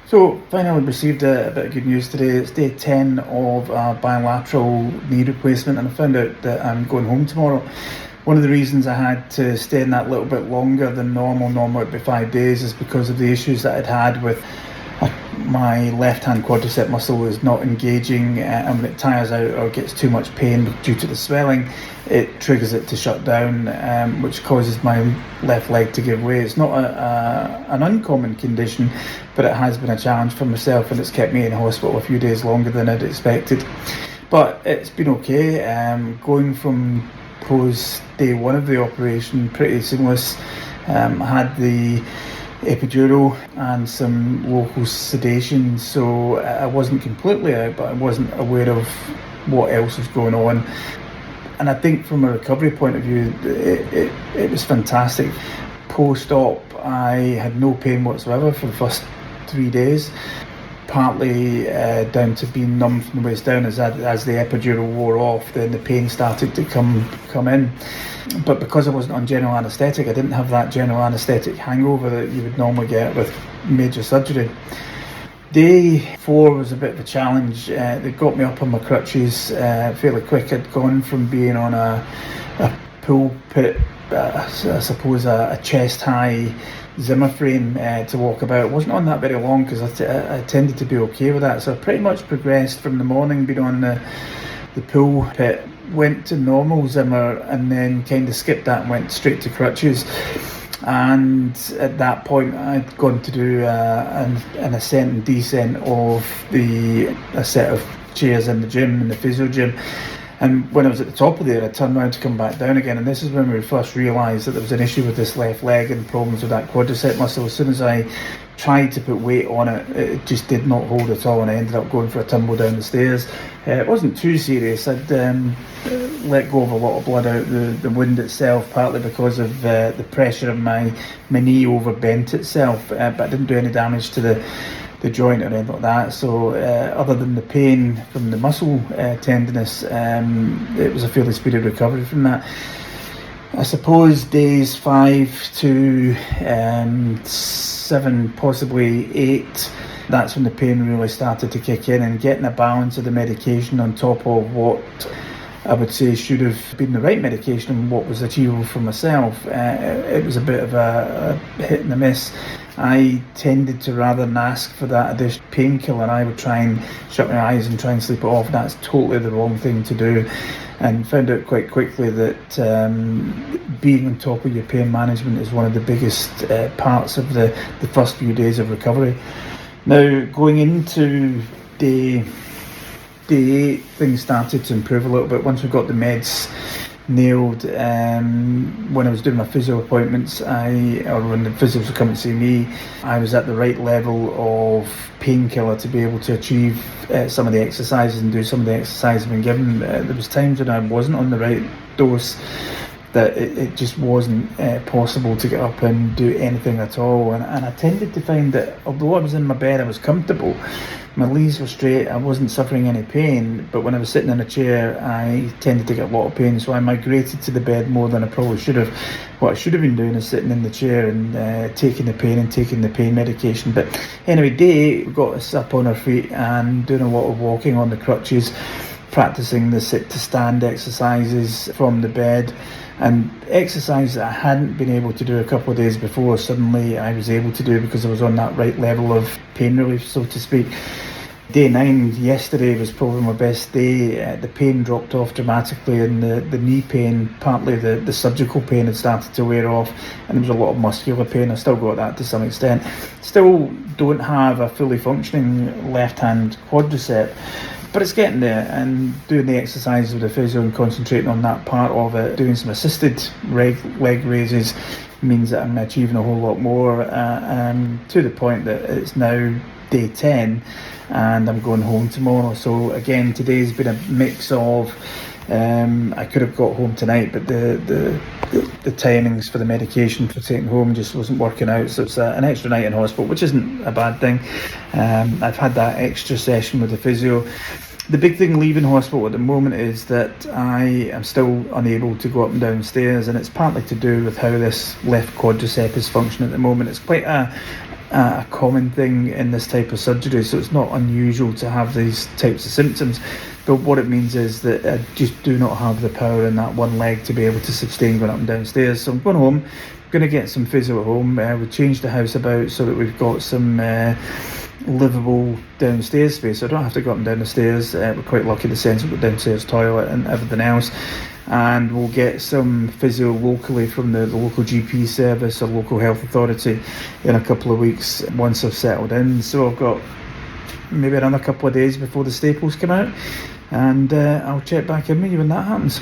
So finally received a bit of good news today. It's day 10 of a bilateral knee replacement, and I found out that I'm going home tomorrow. One of the reasons I had to stay in that little bit longer than normal it'd be 5 days, is because of the issues that I'd had with my left hand quadricep muscle is not engaging, and when it tires out or gets too much pain due to the swelling, it triggers it to shut down, which causes my left leg to give way. It's not an uncommon condition, but it has been a challenge for myself, and it's kept me in hospital a few days longer than I'd expected. But it's been okay. Going from post day one of the operation, pretty seamless. I had the epidural and some local sedation, so I wasn't completely out, but I wasn't aware of what else was going on. And I think from a recovery point of view, it was fantastic. Post-op, I had no pain whatsoever for the first 3 days, partly down to being numb from the waist down. As the epidural wore off, then the pain started to come in. But because I wasn't on general anaesthetic, I didn't have that general anaesthetic hangover that you would normally get with major surgery. Day 4 was a bit of a challenge. They got me up on my crutches fairly quick. I'd gone from being on a pulpit, I suppose a chest-high Zimmer frame to walk about. I wasn't on that very long because I tended to be okay with that. So I pretty much progressed from the morning being on the pulpit, went to normal Zimmer, and then kind of skipped that and went straight to crutches. And at that point, I'd gone to do an ascent and descent of a set of chairs in the gym, in the physio gym. And when I was at the top of there, I turned around to come back down again. And this is when we first realised that there was an issue with this left leg and problems with that quadricep muscle. As soon as I tried to put weight on it, it just did not hold at all, and I ended up going for a tumble down the stairs. It wasn't too serious. I'd let go of a lot of blood out the wound itself, partly because of the pressure of my knee overbent itself, but I didn't do any damage to the joint or anything like that. So other than the pain from the muscle tenderness, it was a fairly speedy recovery from that. I suppose days 5 to 7, possibly 8, that's when the pain really started to kick in, and getting a balance of the medication on top of what I would say should have been the right medication and what was achievable for myself. It was a bit of a hit and a miss. I tended to, rather than ask for that additional painkiller, I would try and shut my eyes and try and sleep it off. That's totally the wrong thing to do, and found out quite quickly that being on top of your pain management is one of the biggest parts of the first few days of recovery. Now, going into day 8, things started to improve a little bit once we got the meds nailed. When I was doing my physio appointments, or when the physios would come and see me, I was at the right level of painkiller to be able to achieve some of the exercises and do some of the exercises I've been given. There was times when I wasn't on the right dose, that it just wasn't possible to get up and do anything at all. And I tended to find that although I was in my bed, I was comfortable, my knees were straight, I wasn't suffering any pain, but when I was sitting in a chair, I tended to get a lot of pain. So I migrated to the bed more than I probably should have. What I should have been doing is sitting in the chair and taking the pain medication. But anyway, day 8, we got us up on our feet and doing a lot of walking on the crutches, practicing the sit to stand exercises from the bed, and exercises that I hadn't been able to do a couple of days before, suddenly I was able to do because I was on that right level of pain relief, so to speak. Day 9, yesterday, was probably my best day. The pain dropped off dramatically, and the knee pain, partly the surgical pain, had started to wear off, and there was a lot of muscular pain. I still got that to some extent. Still don't have a fully functioning left-hand quadricep, but it's getting there, and doing the exercises with the physio and concentrating on that part of it, doing some assisted leg raises, means that I'm achieving a whole lot more, to the point that it's now day 10 and I'm going home tomorrow. So again, today's been a mix of I could have got home tonight, but the timings for the medication for taking home just wasn't working out, so it's an extra night in hospital, which isn't a bad thing. I've had that extra session with the physio. The big thing leaving hospital at the moment is that I am still unable to go up and down stairs, and it's partly to do with how this left quadricep is functioning at the moment. It's quite a common thing in this type of surgery, so it's not unusual to have these types of symptoms. But what it means is that I just do not have the power in that one leg to be able to sustain going up and down stairs. So I'm going home, going to get some physio at home. We've changed the house about so that we've got some livable downstairs space, so I don't have to go up and down the stairs. We're quite lucky in the sense we've got downstairs toilet and everything else. And we'll get some physio locally from the local GP service or local health authority in a couple of weeks once I've settled in. So I've got maybe another couple of days before the staples come out, and I'll check back in with you when that happens.